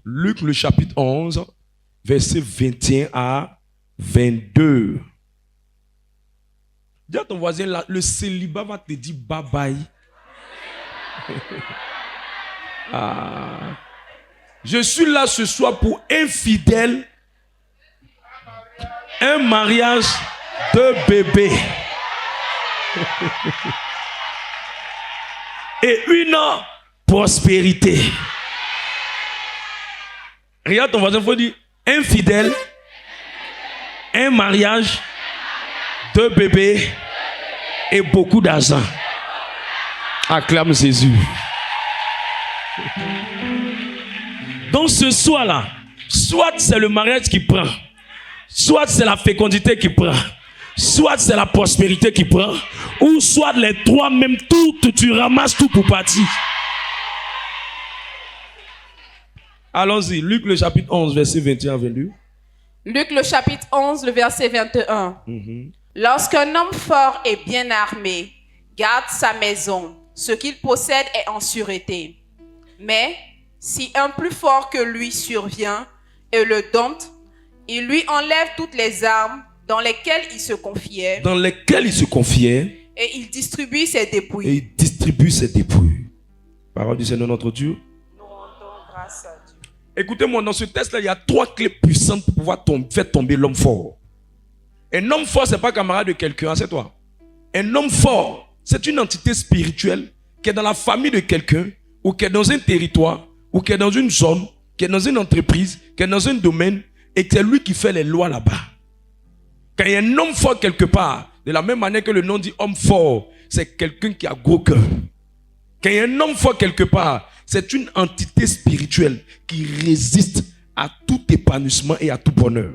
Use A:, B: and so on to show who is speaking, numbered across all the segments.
A: Luc le chapitre 11, verset 21 à 22. Dis à ton voisin, là, le célibat va te dire bye bye. Je suis là ce soir pour un fidèle, un mariage de bébé et une prospérité. Regarde ton voisin, il faut dire un fidèle, un mariage, deux bébés et beaucoup d'argent. Acclame Jésus. Donc ce soir-là, soit c'est le mariage qui prend, soit c'est la fécondité qui prend, soit c'est la prospérité qui prend, ou soit les trois, même tout, tu ramasses tout pour partir. Allons-y, Luc le chapitre 11, verset 21 à 22.
B: Luc le chapitre 11, le verset 21. Lorsqu'un homme fort et bien armé garde sa maison, ce qu'il possède est en sûreté. Mais si un plus fort que lui survient et le dompte, il lui enlève toutes les armes dans lesquelles il se confiait. Et il distribue ses dépouilles.
A: Parole du Seigneur notre Dieu.
B: Nous rendons grâce à Dieu.
A: Écoutez-moi, dans ce test-là, il y a trois clés puissantes pour pouvoir faire tomber l'homme fort. Un homme fort, ce n'est pas camarade de quelqu'un, c'est toi. Un homme fort, c'est une entité spirituelle qui est dans la famille de quelqu'un, ou qui est dans un territoire, ou qui est dans une zone, qui est dans une entreprise, qui est dans un domaine, et c'est lui qui fait les lois là-bas. Quand il y a un homme fort quelque part, de la même manière que le nom dit homme fort, c'est quelqu'un qui a gros cœur. Quand il y a un homme fort quelque part, c'est une entité spirituelle qui résiste à tout épanouissement et à tout bonheur.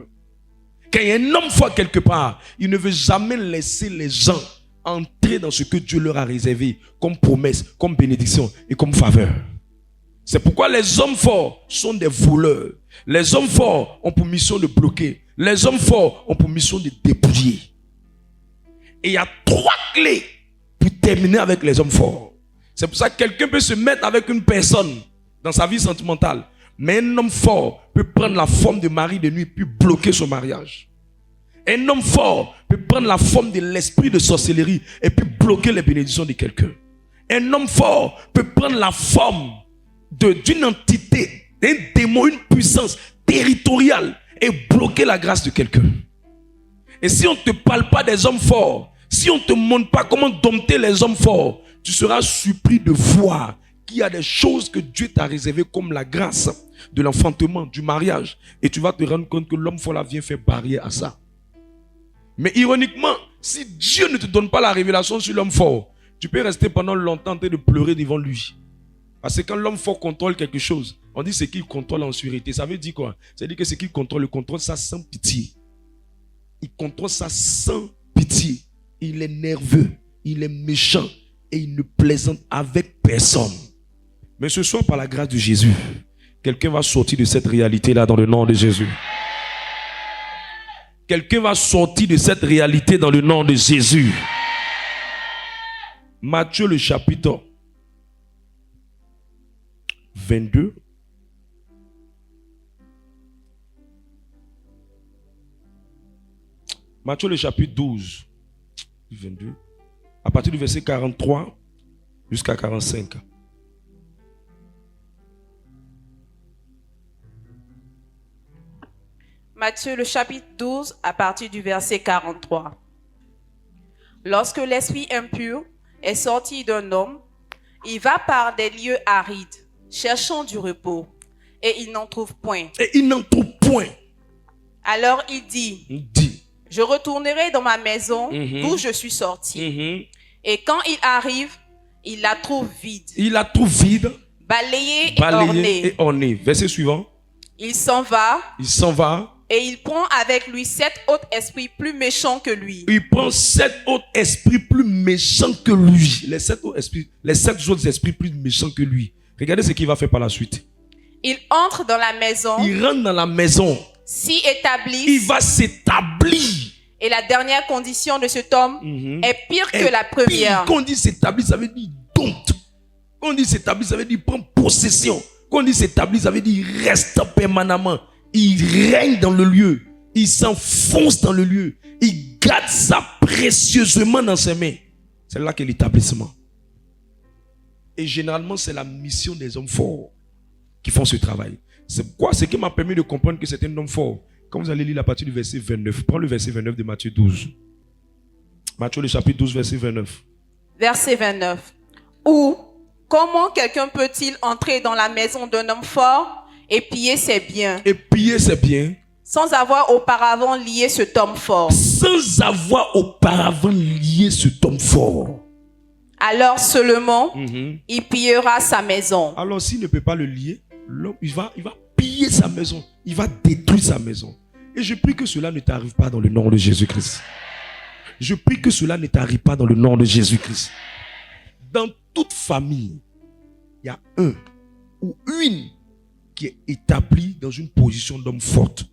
A: Quand il y a un homme fort quelque part, il ne veut jamais laisser les gens entrer dans ce que Dieu leur a réservé comme promesse, comme bénédiction et comme faveur. C'est pourquoi les hommes forts sont des voleurs. Les hommes forts ont pour mission de bloquer. Les hommes forts ont pour mission de dépouiller. Et il y a trois clés pour terminer avec les hommes forts. C'est pour ça que quelqu'un peut se mettre avec une personne dans sa vie sentimentale. Mais un homme fort peut prendre la forme de mari de nuit puis bloquer son mariage. Un homme fort peut prendre la forme de l'esprit de sorcellerie et puis bloquer les bénédictions de quelqu'un. Un homme fort peut prendre la forme d'une entité, d'un démon, une puissance territoriale et bloquer la grâce de quelqu'un. Et si on ne te parle pas des hommes forts, si on ne te montre pas comment dompter les hommes forts, tu seras surpris de voir qu'il y a des choses que Dieu t'a réservées comme la grâce de l'enfantement, du mariage. Et tu vas te rendre compte que l'homme fort là vient faire barrière à ça. Mais ironiquement, si Dieu ne te donne pas la révélation sur l'homme fort, tu peux rester pendant longtemps en train de pleurer devant lui. Parce que quand l'homme fort contrôle quelque chose, on dit ce qu'il contrôle en sûreté. Ça veut dire quoi? Ça veut dire que ce qu'il contrôle, il contrôle ça sans pitié. Il contrôle ça sans pitié. Il est nerveux, il est méchant et il ne plaisante avec personne. Mais ce soir, par la grâce de Jésus, quelqu'un va sortir de cette réalité-là dans le nom de Jésus. Quelqu'un va sortir de cette réalité dans le nom de Jésus. Matthieu le chapitre 22. Matthieu le chapitre 12. 22. À partir du verset 43 jusqu'à 45.
B: Matthieu le chapitre 12 à partir du verset 43. Lorsque l'esprit impur est sorti d'un homme, il va par des lieux arides, cherchant du repos, et il n'en trouve point. Alors il dit, je retournerai dans ma maison d'où je suis sorti. Et quand il arrive, il la trouve vide. Balayée et
A: ornée. Verset suivant.
B: Il s'en va.
A: Et
B: il prend avec lui 7 autres esprits plus méchants que lui.
A: Il prend 7 autres esprits plus méchants que lui. Les 7 autres esprits plus méchants que lui. Regardez ce qu'il va faire par la suite.
B: Il entre dans la maison.
A: Il rentre dans la maison.
B: S'y établit.
A: Il va s'établir.
B: Et la dernière condition de cet homme est pire que la première.
A: Quand on dit s'établir, ça veut dire dompte. Quand on dit s'établir, ça veut dire prendre possession. Quand on dit s'établit, ça veut dire il reste permanemment. Il règne dans le lieu. Il s'enfonce dans le lieu. Il garde ça précieusement dans ses mains. C'est là qu'est l'établissement. Et généralement, c'est la mission des hommes forts qui font ce travail. C'est quoi? Ce qui m'a permis de comprendre que c'est un homme fort. Quand vous allez lire la partie du verset 29, prends le verset 29 de Matthieu 12. Matthieu le chapitre 12, verset 29.
B: Verset 29. Ou, comment quelqu'un peut-il entrer dans la maison d'un homme fort et piller ses biens
A: Et piller ses biens
B: sans avoir auparavant lié cet homme fort?
A: sans avoir auparavant lié cet homme fort.
B: Alors seulement, il pillera sa maison.
A: Alors s'il ne peut pas le lier, l'homme, il va piller sa maison. Il va détruire sa maison. Et je prie que cela ne t'arrive pas dans le nom de Jésus-Christ. Je prie que cela ne t'arrive pas dans le nom de Jésus-Christ. Dans toute famille, il y a un ou une qui est établi dans une position d'homme forte.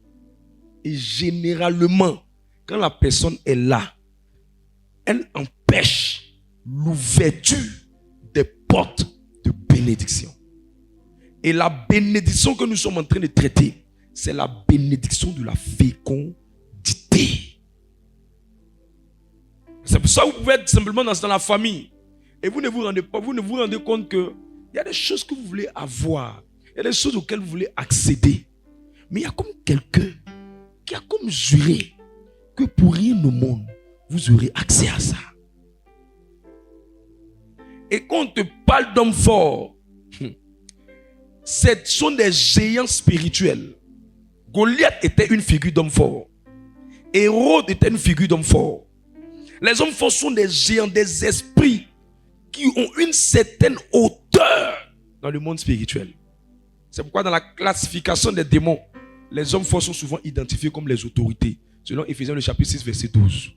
A: Et généralement, quand la personne est là, elle empêche l'ouverture des portes de bénédiction. Et la bénédiction que nous sommes en train de traiter, c'est la bénédiction de la fécondité. C'est pour ça que vous pouvez être simplement dans la famille. Et vous ne vous rendez pas, vous ne vous rendez compte que il y a des choses que vous voulez avoir. Il y a des choses auxquelles vous voulez accéder. Mais il y a comme quelqu'un qui a comme juré que pour rien au monde, vous aurez accès à ça. Et quand on te parle d'hommes forts, ce sont des géants spirituels. Goliath était une figure d'homme fort. Hérode était une figure d'homme fort. Les hommes forts sont des géants, des esprits qui ont une certaine hauteur dans le monde spirituel. C'est pourquoi dans la classification des démons, les hommes forts sont souvent identifiés comme les autorités, selon Éphésiens le chapitre 6, verset 12.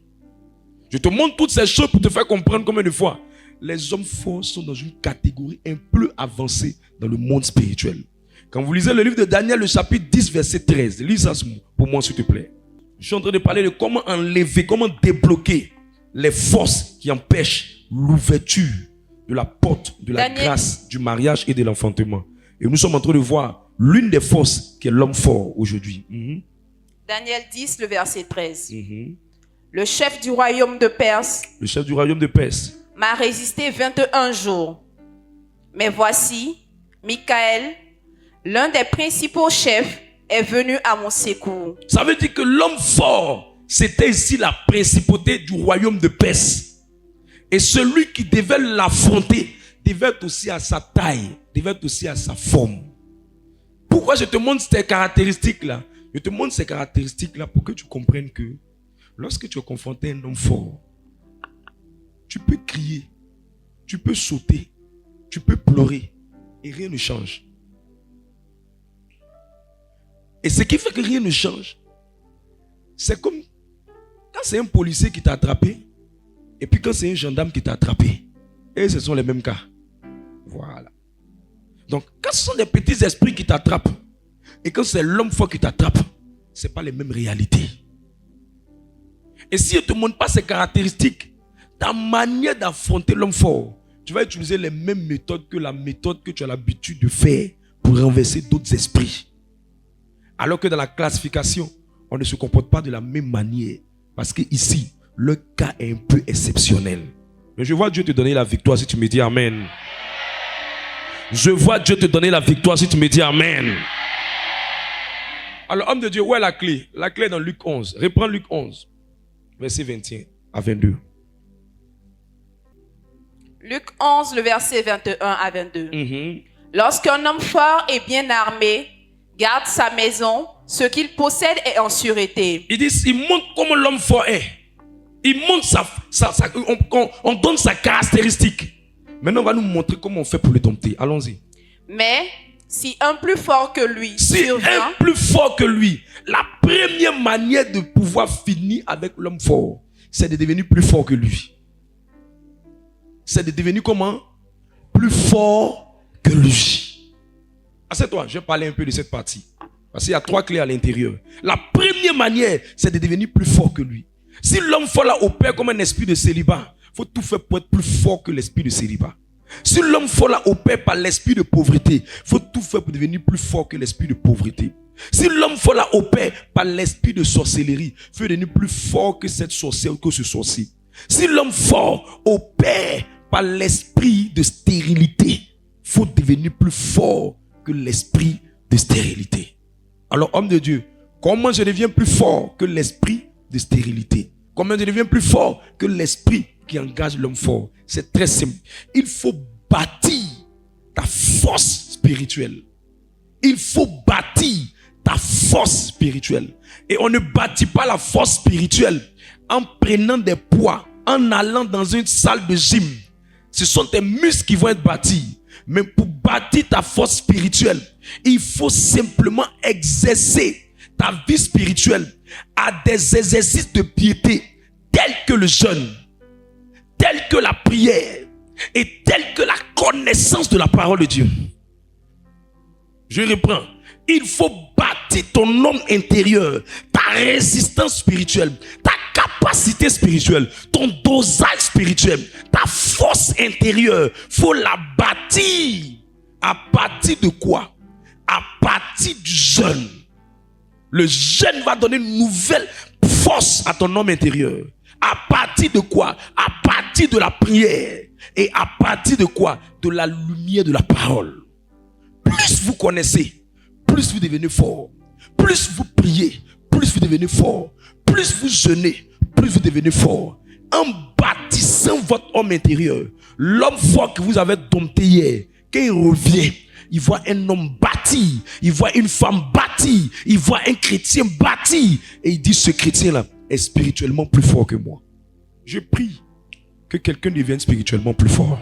A: Je te montre toutes ces choses pour te faire comprendre combien de fois les hommes forts sont dans une catégorie un peu avancée dans le monde spirituel. Quand vous lisez le livre de Daniel, le chapitre 10, verset 13, lis ça pour moi s'il te plaît. Je suis en train de parler de comment enlever, comment débloquer les forces qui empêchent l'ouverture de la porte de la grâce, du mariage et de l'enfantement. Et nous sommes en train de voir l'une des forces qui est l'homme fort aujourd'hui.
B: Daniel 10, le verset 13. Le chef du royaume de Perse,
A: le chef du royaume de Perse
B: m'a résisté 21 jours. Mais voici, Michael, l'un des principaux chefs, est venu à mon secours.
A: Ça veut dire que l'homme fort, c'était ici la principauté du royaume de Perse. Et celui qui devait l'affronter devait être aussi à sa taille, devait être aussi à sa forme. Pourquoi je te montre ces caractéristiques-là? Je te montre ces caractéristiques-là pour que tu comprennes que lorsque tu es confronté à un homme fort, tu peux crier, tu peux sauter, tu peux pleurer et rien ne change. Et ce qui fait que rien ne change, c'est comme quand c'est un policier qui t'a attrapé et puis quand c'est un gendarme qui t'a attrapé. Et ce sont les mêmes cas. Voilà. Donc, quand ce sont des petits esprits qui t'attrapent et quand c'est l'homme fort qui t'attrape, ce n'est pas les mêmes réalités. Et si je ne te montre pas ces caractéristiques, ta manière d'affronter l'homme fort, tu vas utiliser les mêmes méthodes que la méthode que tu as l'habitude de faire pour renverser d'autres esprits. Alors que dans la classification, on ne se comporte pas de la même manière. Parce que ici, le cas est un peu exceptionnel. Mais je vois Dieu te donner la victoire si tu me dis Amen. Je vois Dieu te donner la victoire si tu me dis Amen. Alors, homme de Dieu, où est la clé? La clé est dans Luc 11. Reprends Luc 11, verset 21 à 22.
B: Luc 11, le verset 21 à 22. Lorsqu'un homme fort et bien armé garde sa maison, ce qu'il possède est en sûreté. Il
A: montre comment l'homme fort est. Il montre on donne sa caractéristique. Maintenant, on va nous montrer comment on fait pour le dompter. Allons-y.
B: Mais si un plus fort que lui survient,
A: un plus fort que lui, la première manière de pouvoir finir avec l'homme fort, c'est de devenir plus fort que lui. C'est de devenir comment? Plus fort que lui. Assieds-toi, je vais parler un peu de cette partie. Parce qu'il y a 3 clés à l'intérieur. La première manière, c'est de devenir plus fort que lui. Si l'homme fort là opère comme un esprit de célibat, il faut tout faire pour être plus fort que l'esprit de célibat. Si l'homme fort là opère par l'esprit de pauvreté, il faut tout faire pour devenir plus fort que l'esprit de pauvreté. Si l'homme fort là opère par l'esprit de sorcellerie, il faut devenir plus fort que cette sorcière ou que ce sorcier. Si l'homme fort opère par l'esprit de stérilité, il faut devenir plus fort que l'esprit de stérilité. Alors, homme de Dieu, comment je deviens plus fort que l'esprit de stérilité? Comment je deviens plus fort que l'esprit qui engage l'homme fort? C'est très simple. Il faut bâtir ta force spirituelle. Il faut bâtir ta force spirituelle. Et on ne bâtit pas la force spirituelle en prenant des poids, en allant dans une salle de gym. Ce sont tes muscles qui vont être bâtis. Mais pour bâtir ta force spirituelle, il faut simplement exercer ta vie spirituelle à des exercices de piété tels que le jeûne, tels que la prière et tels que la connaissance de la parole de Dieu. Je reprends. Il faut bâtir ton homme intérieur, ta résistance spirituelle, ta capacité spirituelle, ton dosage spirituel, ta force intérieure. Il faut la bâtir. À partir de quoi? À partir du jeûne. Le jeûne va donner une nouvelle force à ton homme intérieur. À partir de quoi? À partir de la prière. Et à partir de quoi? De la lumière de la parole. Plus vous connaissez, plus vous devenez fort. Plus vous priez, plus vous devenez fort. Plus vous jeûnez, plus vous devenez fort. En bâtissant votre homme intérieur, l'homme fort que vous avez dompté hier, quand il revient, il voit un homme bâti, il voit une femme bâtie, il voit un chrétien bâti. Et il dit, ce chrétien-là est spirituellement plus fort que moi. Je prie que quelqu'un devienne spirituellement plus fort.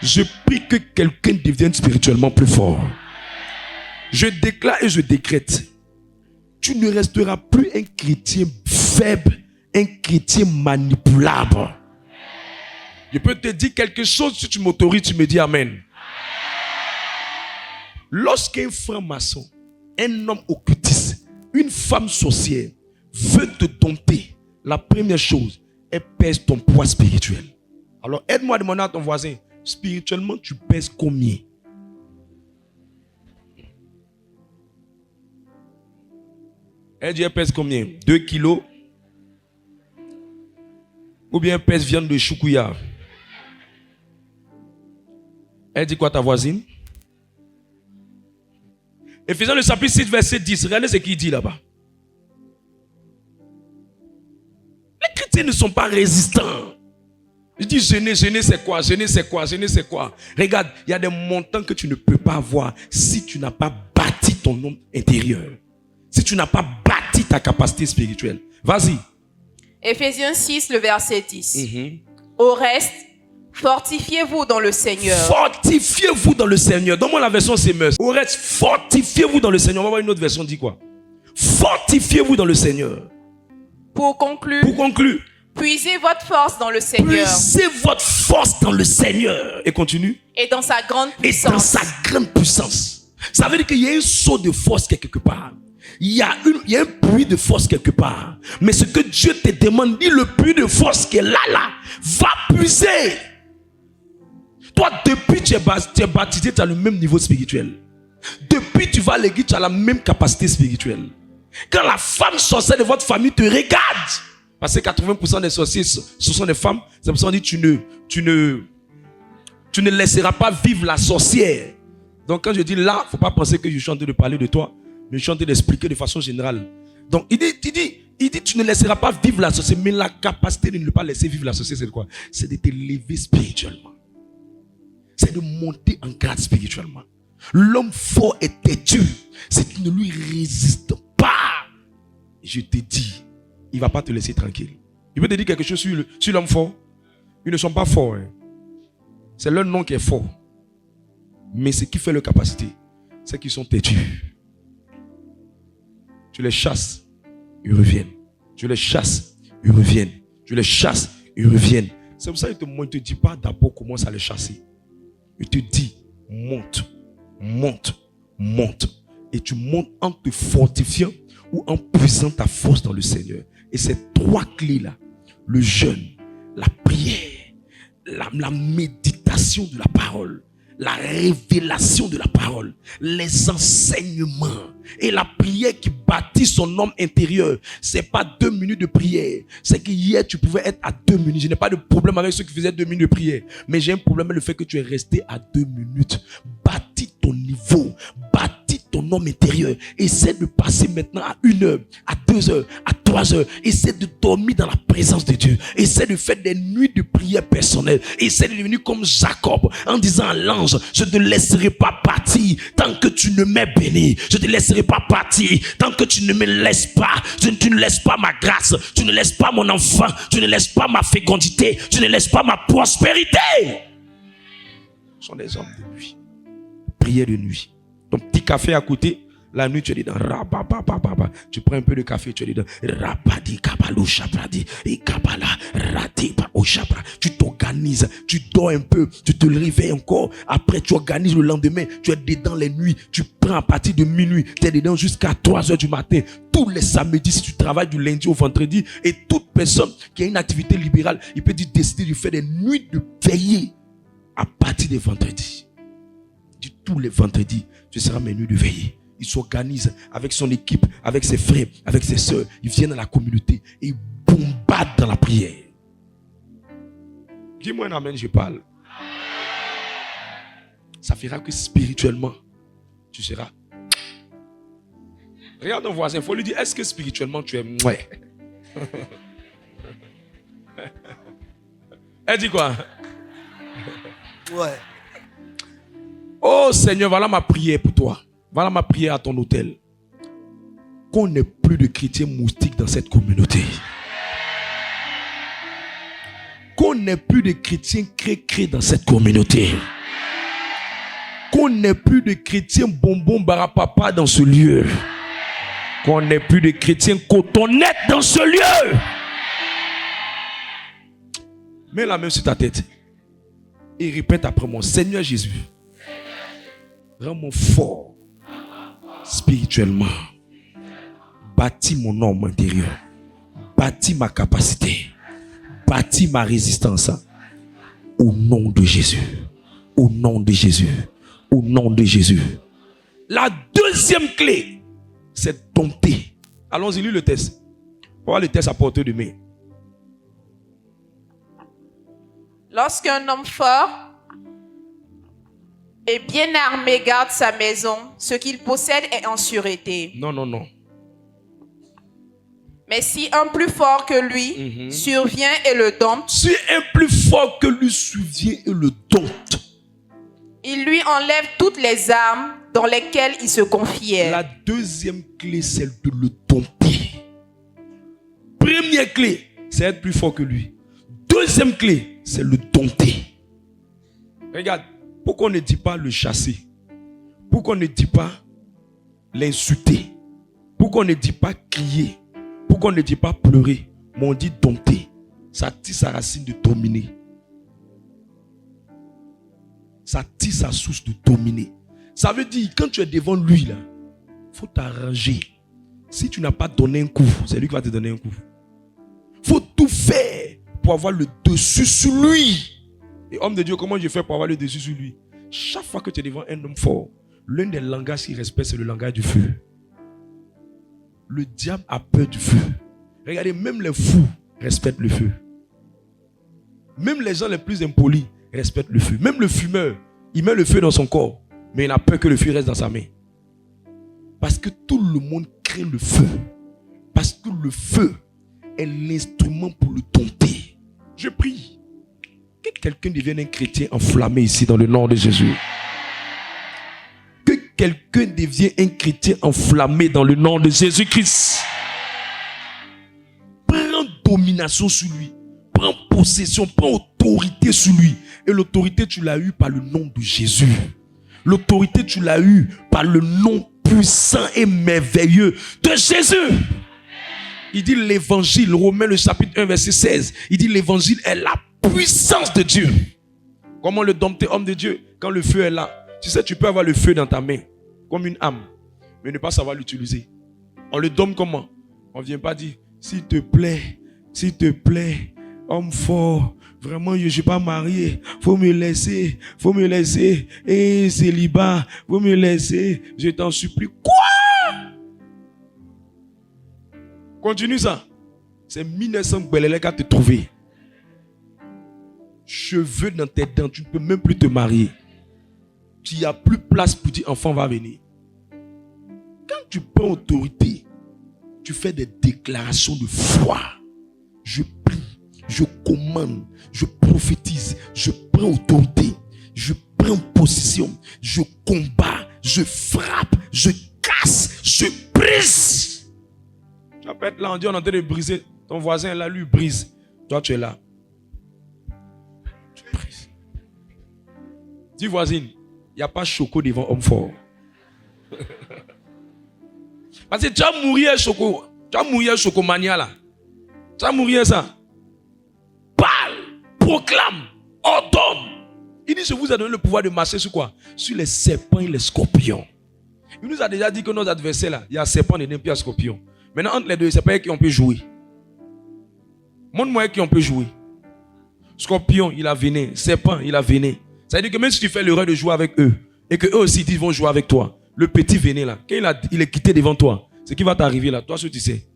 A: Je prie que quelqu'un devienne spirituellement plus fort. Je déclare et je décrète. Tu ne resteras plus un chrétien faible, un chrétien manipulable. Je peux te dire quelque chose, si tu m'autorises, tu me dis Amen. Lorsqu'un franc-maçon, un homme occultiste, une femme sorcière veut te dompter, la première chose, elle pèse ton poids spirituel. Alors aide-moi à demander à ton voisin, spirituellement tu pèses combien? Elle dit elle pèse combien? 2 kilos? Ou bien elle pèse viande de choukouya? Elle dit quoi ta voisine? Éphésiens le chapitre 6 verset 10. Regardez ce qu'il dit là-bas. Les chrétiens ne sont pas résistants. Je dis jeûner c'est quoi? Jeûner c'est quoi? Jeûner c'est quoi? Regarde, il y a des montants que tu ne peux pas avoir si tu n'as pas bâti ton homme intérieur. Si tu n'as pas bâti ta capacité spirituelle. Vas-y.
B: Éphésiens 6, le verset 10. Au reste, fortifiez-vous dans le Seigneur.
A: Fortifiez-vous dans le Seigneur. Donne-moi la version CMS. Au reste, fortifiez-vous dans le Seigneur. On va voir une autre version, dit quoi? Fortifiez-vous dans le Seigneur.
B: Pour conclure, puisez votre force dans le Seigneur.
A: Puisez votre force dans le Seigneur. Et continue.
B: Et dans sa grande puissance.
A: Et dans sa grande puissance. Ça veut dire qu'il y a un saut de force quelque part. Il y a un puits de force quelque part. Mais ce que Dieu te demande, dit le puits de force qui est là, va puiser. Toi, depuis tu es baptisé, tu as le même niveau spirituel. Depuis tu vas à l'église, tu as la même capacité spirituelle. Quand la femme sorcière de votre famille te regarde, parce que 80% des sorciers, ce sont des femmes, c'est pour ça qu'on dit tu ne laisseras pas vivre la sorcière. Donc quand je dis là, il ne faut pas penser que je suis en train de parler de toi, mais je suis en train d'expliquer de façon générale. Donc il dit tu ne laisseras pas vivre la sorcière, mais la capacité de ne pas laisser vivre la sorcière, c'est quoi? C'est de t'élever spirituellement. C'est de monter en grade spirituellement. L'homme fort est têtu. Si tu ne lui résistes pas, je te dis, il ne va pas te laisser tranquille. Il peut te dire quelque chose sur l'homme fort. Ils ne sont pas forts. Hein. C'est leur nom qui est fort. Mais ce qui fait leur capacité, c'est qu'ils sont têtus. Tu les chasses, ils reviennent. Tu les chasses, ils reviennent. Tu les chasses, ils reviennent. C'est pour ça qu'il ne te dit pas d'abord commence à les chasser. Il te dit monte, monte, monte. Et tu montes en te fortifiant ou en puisant ta force dans le Seigneur. Et ces 3 clés-là, le jeûne, la prière, la méditation de la parole, la révélation de la parole, les enseignements et la prière qui bâtit son homme intérieur. C'est pas 2 minutes de prière. C'est qu'hier tu pouvais être à 2 minutes. Je n'ai pas de problème avec ceux qui faisaient 2 minutes de prière. Mais j'ai un problème avec le fait que tu es resté à 2 minutes. Bâtis ton niveau. Bâtis ton homme intérieur. Essaie de passer maintenant à 1 heure, à 2 heures, à 3 heures. Essaie de dormir dans la présence de Dieu. Essaie de faire des nuits de prière personnelle. Essaie de devenir comme Jacob en disant à l'ange, je ne te laisserai pas partir tant que tu ne m'es béni. Je ne te laisserai pas partir tant que tu ne me laisses pas. Tu ne laisses pas ma grâce. Tu ne laisses pas mon enfant. Tu ne laisses pas ma fécondité. Tu ne laisses pas ma prospérité. Ce sont des hommes de nuit. Prière de nuit. Ton petit café à côté, la nuit tu es dedans. Tu prends un peu de café, tu es dedans. Tu t'organises, tu dors un peu, tu te réveilles encore. Après tu organises le lendemain, tu es dedans les nuits. Tu prends à partir de minuit, tu es dedans jusqu'à 3 heures du matin. Tous les samedis, si tu travailles du lundi au vendredi, et toute personne qui a une activité libérale, il peut décider de faire des nuits de veillée à partir des vendredis. Tous les vendredis, ce sera mes nuits de veillée. Il s'organise avec son équipe, avec ses frères, avec ses soeurs. Ils viennent dans la communauté et ils bombardent dans la prière. Dis-moi un amen, je parle. Ça fera que spirituellement, tu seras. Regarde ton voisin, il faut lui dire, est-ce que spirituellement tu es mouais? Elle dit quoi?
C: Ouais.
A: Oh Seigneur, voilà ma prière pour toi. Voilà ma prière à ton autel. Qu'on n'ait plus de chrétiens moustiques dans cette communauté. Qu'on n'ait plus de chrétiens cré-cré dans cette communauté. Qu'on n'ait plus de chrétiens bonbons barapapa dans ce lieu. Qu'on n'ait plus de chrétiens cotonnettes dans ce lieu. Mets la main sur ta tête et répète après moi, Seigneur Jésus, rends-moi fort spirituellement. Bâtis mon homme intérieur. Bâtis ma capacité. Bâtis ma résistance. Au nom de Jésus. Au nom de Jésus. Au nom de Jésus. La deuxième clé, c'est dompter. Allons-y, lis le test. On va voir le test à portée de main.
B: Lorsqu'un homme fort et bien armé garde sa maison, ce qu'il possède est en sûreté.
A: Non, non, non.
B: Mais si un plus fort que lui survient et le dompte,
A: Si un plus fort que lui survient et le dompte,
B: il lui enlève toutes les armes dans lesquelles il se confiait.
A: la deuxième clé, c'est de le dompter. Première clé, c'est être plus fort que lui. Deuxième clé, c'est le dompter. Regarde, pourquoi on ne dit pas le chasser? Pourquoi on ne dit pas l'insulter? Pourquoi on ne dit pas crier? Pourquoi on ne dit pas pleurer? Mais on dit dompter. Ça tire sa racine de dominer. Ça tire sa source de dominer. Ça veut dire, quand tu es devant lui, là, il faut t'arranger. Si tu n'as pas donné un coup, c'est lui qui va te donner un coup. Il faut tout faire pour avoir le dessus sur lui. Et homme de Dieu, comment je fais pour avoir le dessus sur lui? Chaque fois que tu es devant un homme fort, l'un des langages qu'il respecte, c'est le langage du feu. Le diable a peur du feu. Regardez, même les fous respectent le feu. Même les gens les plus impolis respectent le feu. Même le fumeur, il met le feu dans son corps, mais il n'a peur que le feu reste dans sa main. Parce que tout le monde craint le feu. Parce que le feu est l'instrument pour le dompter. Je prie que quelqu'un devienne un chrétien enflammé ici dans le nom de Jésus. Que quelqu'un devienne un chrétien enflammé dans le nom de Jésus-Christ. Prends domination sur lui. Prends possession, prends autorité sur lui. Et l'autorité, tu l'as eue par le nom de Jésus. L'autorité, tu l'as eue par le nom puissant et merveilleux de Jésus. Il dit l'évangile, Romains le chapitre 1 verset 16. Il dit l'évangile est la puissance de Dieu. Comment le dompter, homme de Dieu? Quand le feu est là. Tu sais, tu peux avoir le feu dans ta main, comme une âme, mais ne pas savoir l'utiliser. On le dompte comment? On ne vient pas dire, s'il te plaît, homme fort, Vraiment, je ne suis pas marié. Faut me laisser. Et célibat. Faut me laisser. Je t'en supplie. Quoi? Continue ça. C'est 1900 Belélé qui a te trouvé. Cheveux dans tes dents. Tu ne peux même plus te marier. Tu n'as plus place pour dire enfant va venir. Quand tu prends autorité, tu fais des déclarations de foi. Je prie, je commande, je prophétise, je prends autorité, je prends position, je combats, je frappe, je casse, je brise. Tu vas pas être là, on dit on est en train de briser. Ton voisin là, lui brise. Toi, tu es là. Tu brises. Dis voisine, il n'y a pas choco devant homme fort. Parce que tu vas mourir choco. Tu vas mourir chocomania là. Tu vas mourir ça. Parle, proclame, ordonne. Il dit, je vous ai donné le pouvoir de marcher sur quoi? Sur les serpents et les scorpions. Il nous a déjà dit que nos adversaires là, il y a serpent et un scorpion. Maintenant, entre les deux, c'est pas qui on peut jouer. Montre-moi qui on peut jouer. Scorpion, il a véné. Serpent, il a véné. Ça veut dire que même si tu fais l'erreur de jouer avec eux, et que eux aussi ils vont jouer avec toi, le petit véné là, quand il est quitté devant toi, ce qui va t'arriver là, toi, ce que tu sais.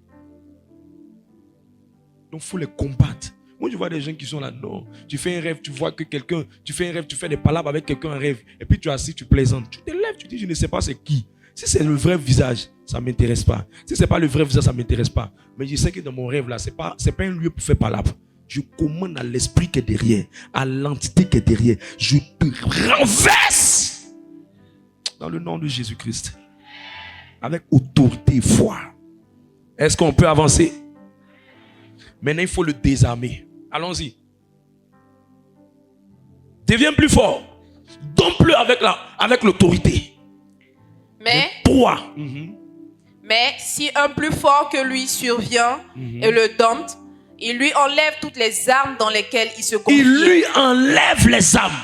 A: Donc, il faut les combattre. Moi, je vois des gens qui sont là, non. Tu fais un rêve, tu vois que quelqu'un, tu fais un rêve, tu fais des palabres avec quelqu'un, un rêve, et puis tu es assis, tu plaisantes. Tu te lèves, tu dis, je ne sais pas c'est qui. Si c'est le vrai visage, ça ne m'intéresse pas. Si ce n'est pas le vrai visage, ça ne m'intéresse pas. Mais je sais que dans mon rêve là, ce n'est pas un lieu pour faire palabre. Je commande à l'esprit qui est derrière, à l'entité qui est derrière. Je te renverse. Dans le nom de Jésus-Christ. Avec autorité et foi. Est-ce qu'on peut avancer? Maintenant, il faut le désarmer. Allons-y. Deviens plus fort. Dompe-le avec l'autorité.
B: Mais,
A: 3.
B: Mais si un plus fort que lui survient et le dompte, il lui enlève toutes les armes dans lesquelles il se confie.
A: Il lui enlève les armes.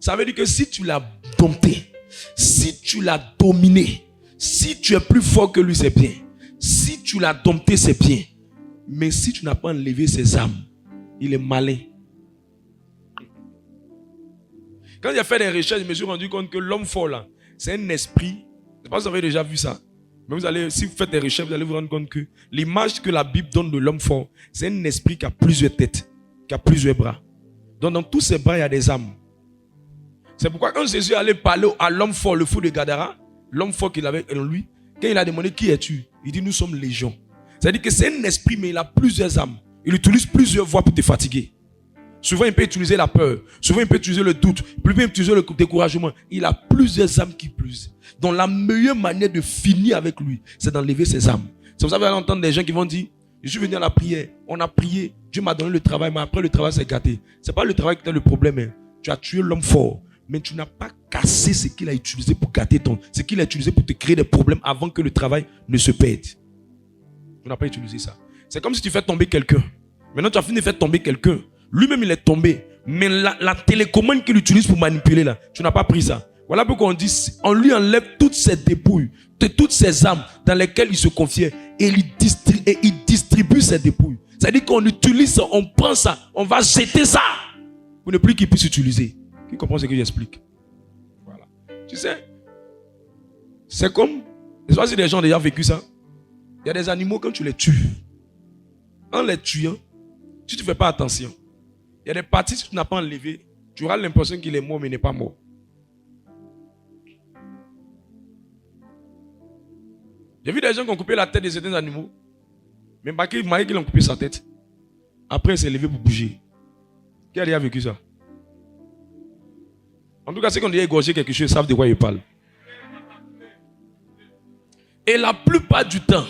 A: Ça veut dire que si tu l'as dompté, si tu l'as dominé, si tu es plus fort que lui, c'est bien. Si tu l'as dompté, c'est bien. Mais si tu n'as pas enlevé ses armes, il est malin. Quand j'ai fait des recherches, je me suis rendu compte que l'homme fort là, c'est un esprit. Je ne sais pas si vous avez déjà vu ça. Mais si vous faites des recherches, vous allez vous rendre compte que l'image que la Bible donne de l'homme fort, c'est un esprit qui a plusieurs têtes, qui a plusieurs bras. Donc dans tous ses bras, il y a des âmes. C'est pourquoi quand Jésus allait parler à l'homme fort, le fou de Gadara, l'homme fort qu'il avait en lui, quand il a demandé qui es-tu, il dit nous sommes légion. C'est-à-dire que c'est un esprit, mais il a plusieurs âmes. Il utilise plusieurs voies pour te fatiguer. Souvent, il peut utiliser la peur. Souvent, il peut utiliser le doute. Il peut utiliser le découragement. Il a plusieurs âmes qui plus. Donc, la meilleure manière de finir avec lui, c'est d'enlever ses âmes. C'est pour ça que vous allez entendre des gens qui vont dire, je suis venu à la prière. On a prié. Dieu m'a donné le travail, mais après, le travail s'est gâté. Ce n'est pas le travail qui est le problème. Hein. Tu as tué l'homme fort, mais tu n'as pas cassé ce qu'il a utilisé pour gâter ce qu'il a utilisé pour te créer des problèmes avant que le travail ne se perde. Tu n'as pas utilisé ça. C'est comme si tu fais tomber quelqu'un. Maintenant, tu as fini de faire tomber quelqu'un. Lui-même, il est tombé. Mais la télécommande qu'il utilise pour manipuler, là, tu n'as pas pris ça. Voilà pourquoi on dit, on lui enlève toutes ses dépouilles, toutes ses âmes dans lesquelles il se confiait. Et il distribue ses dépouilles. C'est-à-dire qu'on utilise ça, on prend ça, on va jeter ça. Pour ne plus qu'il puisse utiliser. Qui comprend ce que j'explique? Voilà. Tu sais, c'est comme, je sais pas si les gens ont déjà vécu ça. Il y a des animaux, quand tu les tues, en les tuant, si tu ne fais pas attention, il y a des parties, si tu n'as pas enlevé, tu auras l'impression qu'il est mort, mais il n'est pas mort. J'ai vu des gens qui ont coupé la tête de certains animaux, mais pas qu'ils ont coupé sa tête. Après, il s'est levé pour bouger. Qui a déjà vécu ça? En tout cas, ceux qui ont déjà égorgé quelque chose savent de quoi ils parlent. Et la plupart du temps,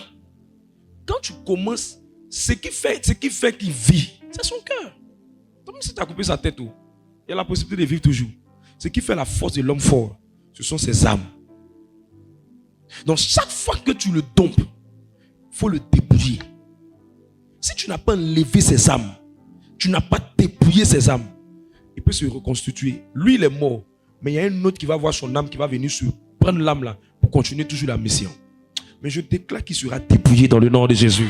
A: quand tu commences, ce qui fait qu'il vit, c'est son cœur. Comme si tu as coupé sa tête, il y a la possibilité de vivre toujours. Ce qui fait la force de l'homme fort, ce sont ses âmes. Donc chaque fois que tu le dompes, il faut le dépouiller. Si tu n'as pas enlevé ses âmes, tu n'as pas dépouillé ses âmes, il peut se reconstituer. Lui, il est mort, mais il y a un autre qui va voir son âme, qui va venir prendre l'âme là, pour continuer toujours la mission. Mais je déclare qu'il sera dépouillé dans le nom de Jésus.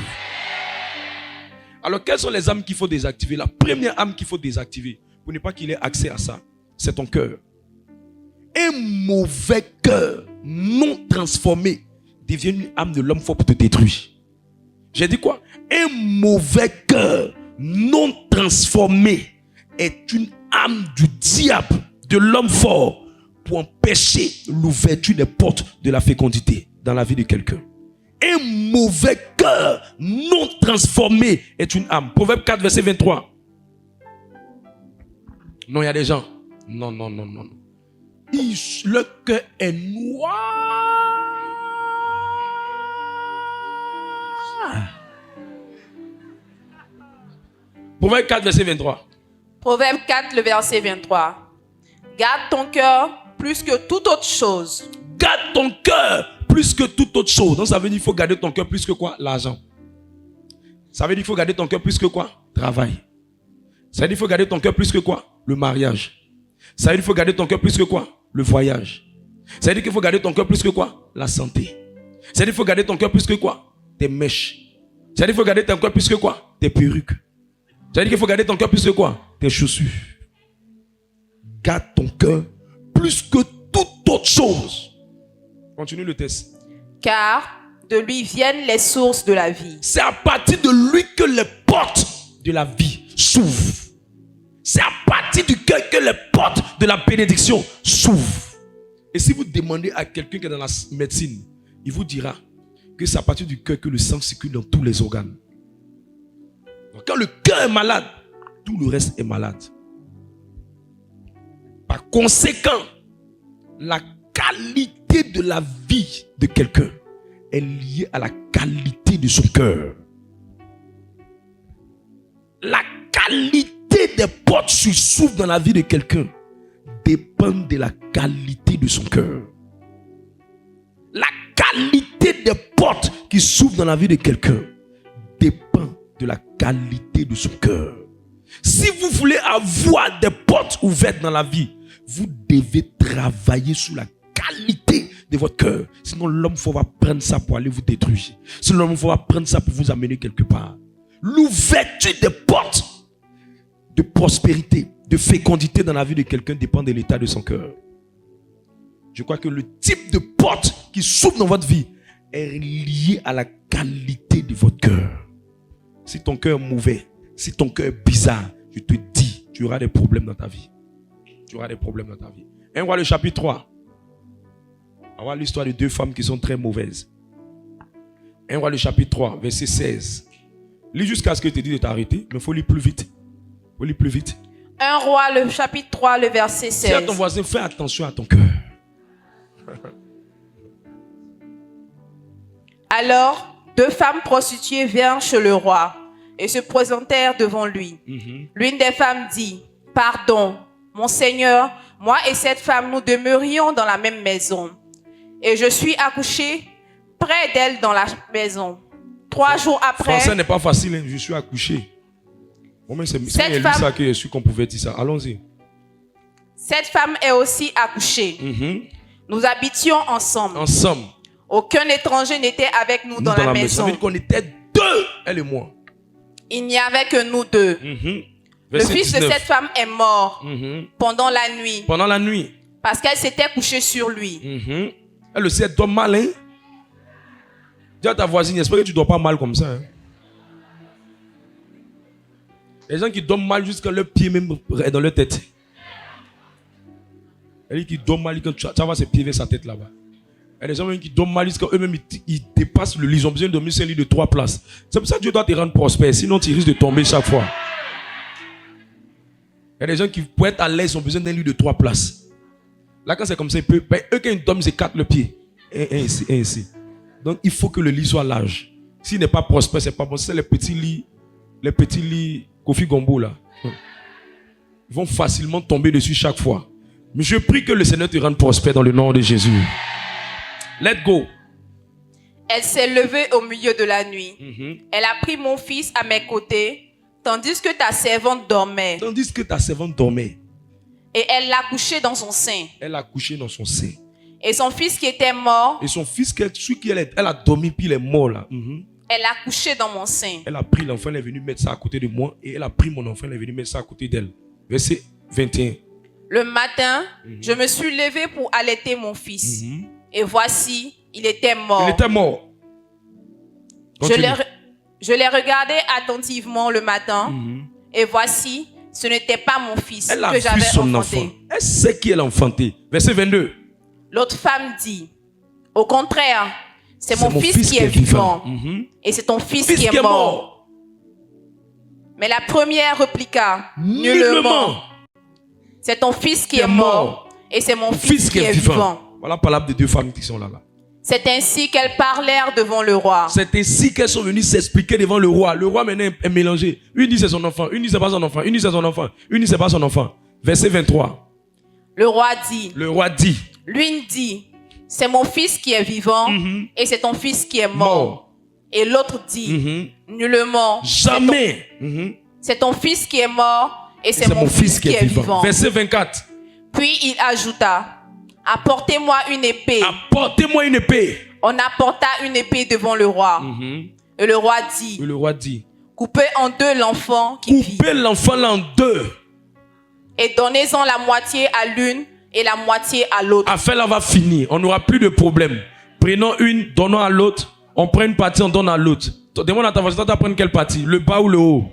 A: Alors, quelles sont les âmes qu'il faut désactiver? La première âme qu'il faut désactiver, pour ne pas qu'il ait accès à ça, c'est ton cœur. Un mauvais cœur non transformé devient une âme de l'homme fort pour te détruire. J'ai dit quoi? Un mauvais cœur non transformé est une âme du diable, de l'homme fort, pour empêcher l'ouverture des portes de la fécondité dans la vie de quelqu'un. Un mauvais cœur non transformé est une âme. Proverbe 4, verset 23. Non, il y a des gens. Non. Le cœur est noir. Proverbe 4, verset 23.
B: Proverbe 4, le verset 23. Garde ton cœur plus que toute autre chose.
A: Garde ton cœur plus que toute autre chose. Donc ça veut dire qu'il faut garder ton cœur plus que quoi? L'argent. Ça veut dire qu'il faut garder ton cœur plus que quoi? Travail. Ça veut dire qu'il faut garder ton cœur plus que quoi? Le mariage. Ça veut dire qu'il faut garder ton cœur plus que quoi? Le voyage. Ça veut dire qu'il faut garder ton cœur plus que quoi? La santé. Ça veut dire qu'il faut garder ton cœur plus que quoi? Tes mèches. Ça veut dire qu'il faut garder ton cœur plus que quoi? Tes perruques. Ça veut dire qu'il faut garder ton cœur plus que quoi? Tes chaussures. Garde ton cœur plus que toute autre chose. Continue le test.
B: Car de lui viennent les sources de la vie.
A: C'est à partir de lui que les portes de la vie s'ouvrent. C'est à partir du cœur que les portes de la bénédiction s'ouvrent. Et si vous demandez à quelqu'un qui est dans la médecine, il vous dira que c'est à partir du cœur que le sang circule dans tous les organes. Donc quand le cœur est malade, tout le reste est malade. Par conséquent, la qualité de la vie de quelqu'un est liée à la qualité de son cœur. La qualité des portes qui s'ouvrent dans la vie de quelqu'un dépend de la qualité de son cœur. La qualité des portes qui s'ouvrent dans la vie de quelqu'un dépend de la qualité de son cœur. Si vous voulez avoir des portes ouvertes dans la vie, vous devez travailler sur la qualité de votre cœur. Sinon, l'homme fort va prendre ça pour aller vous détruire. Sinon, l'homme fort va prendre ça pour vous amener quelque part. L'ouverture des portes de prospérité, de fécondité dans la vie de quelqu'un dépend de l'état de son cœur. Je crois que le type de porte qui s'ouvre dans votre vie est lié à la qualité de votre cœur. Si ton cœur est mauvais, si ton cœur est bizarre, je te dis, tu auras des problèmes dans ta vie. Tu auras des problèmes dans ta vie. 1 Roi le chapitre 3. On va voir l'histoire de deux femmes qui sont très mauvaises. 1 Roi le chapitre 3, verset 16. Lis jusqu'à ce que je te dise de t'arrêter, mais il faut lire plus vite. Il faut lire plus vite.
B: 1 Roi le chapitre 3, le verset 16.
A: Dis à ton voisin, fais attention à ton cœur.
B: Alors, deux femmes prostituées vinrent chez le roi et se présentèrent devant lui. L'une des femmes dit, « Pardon, mon Seigneur, moi et cette femme, nous demeurions dans la même maison. Et je suis accouché près d'elle dans la maison. 3 jours après... »
A: Français n'est pas facile, hein, je suis accouché. Bon, c'est ça que je suis qu'on pouvait dire ça. Allons-y.
B: Cette femme est aussi accouchée. Nous habitions ensemble. Aucun étranger n'était avec nous dans la maison.
A: Ça veut dire qu'on était deux, elle et moi.
B: Il n'y avait que nous deux. Le fils 19. De cette femme est mort pendant la nuit.
A: Pendant la nuit.
B: Parce qu'elle s'était couchée sur lui.
A: Elle le sait, elle dort mal, hein? Dis à ta voisine, j'espère que tu ne dors pas mal comme ça. Hein? Les gens qui dorment mal jusqu'à leur pied même est dans leur tête. Elle dit qu'ils dorment mal, quand tu vas ses pieds vers sa tête là-bas. Il y a des gens même qui dorment mal jusqu'à eux-mêmes, ils dépassent le lit. Ils ont besoin de dormir sur un lit de 3 places. C'est pour ça que Dieu doit te rendre prospère. Sinon, tu risques de tomber chaque fois. Il y a des gens qui, pour être à l'aise, ont besoin d'un lit de 3 places. Là, quand c'est comme ça, eux, quand ils dorment, ils s'écartent le pied. Et ainsi. Donc, il faut que le lit soit large. S'il n'est pas prospère, c'est pas bon. C'est les petits lits Kofi Gombo, là. Ils vont facilement tomber dessus chaque fois. Mais je prie que le Seigneur te rende prospère dans le nom de Jésus. Let's go.
B: Elle s'est levée au milieu de la nuit. Elle a pris mon fils à mes côtés, tandis que ta servante dormait. Et elle l'a couché dans son sein. Et son fils qui était mort.
A: Et son fils, celui qui elle a dormi, puis il est mort là.
B: Elle a couché dans mon sein.
A: Elle a pris l'enfant, elle est venue mettre ça à côté de moi. Et elle a pris mon enfant, elle est venue mettre ça à côté d'elle. Verset 21.
B: Le matin, je me suis levée pour allaiter mon fils. Et voici, il était mort.
A: Il était mort. Continue.
B: Je l'ai regardé attentivement le matin. Et voici, ce n'était pas mon fils
A: Elle a
B: que
A: vu
B: j'avais
A: son
B: enfanté.
A: enfant. Elle sait qui elle a enfanté. Verset 22.
B: L'autre femme dit, au contraire, c'est mon fils qui est vivant. Et c'est ton fils qui est mort. Mais la première répliqua, nullement. C'est ton fils qui est mort. Et c'est mon fils qui est vivant.
A: Voilà la parole de deux femmes qui sont là.
B: C'est ainsi qu'elles parlèrent devant le roi.
A: C'est ainsi qu'elles sont venues s'expliquer devant le roi. Le roi maintenant est mélangé. Une dit c'est son enfant, une dit c'est pas son enfant, une dit c'est son enfant, une dit c'est pas son enfant. Verset 23.
B: Le roi dit. L'une dit, c'est mon fils qui est vivant et c'est ton fils qui est mort. Et l'autre dit, nullement.
A: Jamais.
B: C'est ton fils qui est mort et c'est mon fils qui est vivant.
A: Verset 24.
B: Puis il ajouta, apportez-moi une épée.
A: Apportez-moi une épée.
B: On apporta une épée devant le roi. Et le roi dit, coupez en deux l'enfant qui vit.
A: Coupez l'enfant en deux.
B: Et donnez-en la moitié à l'une et la moitié à l'autre.
A: Afin là va finir. On n'aura plus de problème. Prenons une, donnons à l'autre. On prend une partie, on donne à l'autre. Demande à ta voisine, tu vas prendre quelle partie? Le bas ou le haut?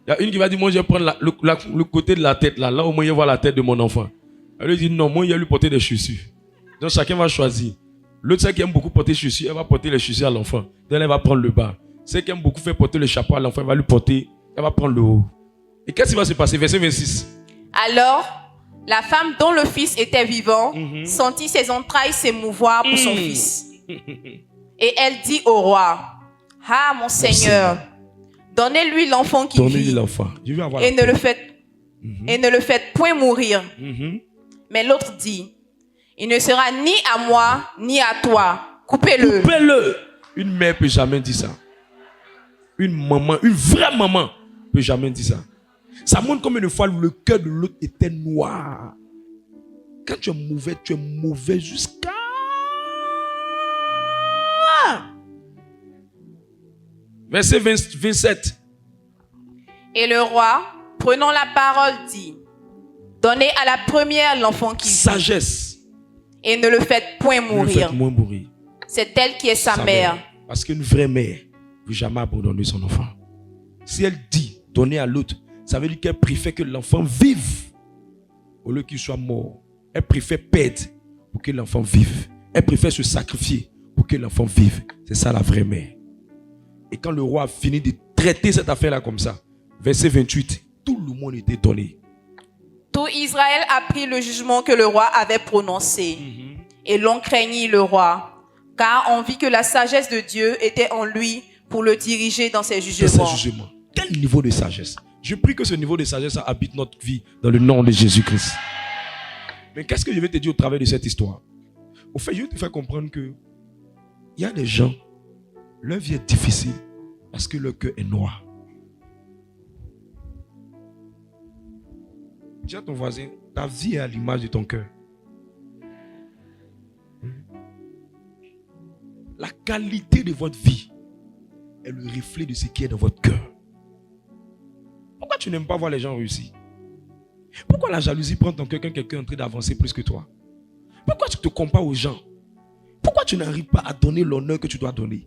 A: Il y a une qui va dire, moi je vais prendre le côté de la tête là au moins je vois la tête de mon enfant. Elle lui dit non, moi je vais lui porter des chaussures. Donc chacun va choisir. L'autre, celle qui aime beaucoup porter les chaussures, elle va porter les chaussures à l'enfant. Donc elle va prendre le bas. Celle qui aime beaucoup faire porter le chapeau à l'enfant, elle va lui porter, elle va prendre le haut. Et qu'est-ce qui va se passer? Verset 26.
B: Alors, la femme dont le fils était vivant sentit ses entrailles s'émouvoir pour son fils. Et elle dit au roi, ah mon Seigneur, donnez-lui l'enfant qui vit. Et ne le faites point mourir. Mais l'autre dit, il ne sera ni à moi ni à toi. Coupez-le.
A: Coupez-le. Une mère peut jamais dire ça. Une maman, une vraie maman peut jamais dire ça. Ça montre combien de fois le cœur de l'autre était noir. Quand tu es mauvais jusqu'à... Verset 27.
B: Et le roi, prenant la parole, dit, donnez à la première l'enfant qui vit.
A: Sagesse.
B: Et ne le faites point mourir. C'est elle qui est sa mère.
A: Parce qu'une vraie mère ne veut jamais abandonner son enfant. Si elle dit donner à l'autre, ça veut dire qu'elle préfère que l'enfant vive au lieu qu'il soit mort. Elle préfère perdre pour que l'enfant vive. Elle préfère se sacrifier pour que l'enfant vive. C'est ça la vraie mère. Et quand le roi a fini de traiter cette affaire-là comme ça, verset 28, tout le monde était donné.
B: Tout Israël apprit le jugement que le roi avait prononcé. Et l'on craignit le roi, car on vit que la sagesse de Dieu était en lui pour le diriger dans ses jugements.
A: Quel niveau de sagesse? Je prie que ce niveau de sagesse habite notre vie dans le nom de Jésus-Christ. Mais qu'est-ce que je vais te dire au travers de cette histoire? Au fait, je vais te faire comprendre que il y a des gens, leur vie est difficile parce que leur cœur est noir. Dis à ton voisin, ta vie est à l'image de ton cœur. La qualité de votre vie est le reflet de ce qui est dans votre cœur. Pourquoi tu n'aimes pas voir les gens réussir? Pourquoi la jalousie prend ton cœur quand quelqu'un est en train d'avancer plus que toi? Pourquoi tu te compares aux gens? Pourquoi tu n'arrives pas à donner l'honneur que tu dois donner?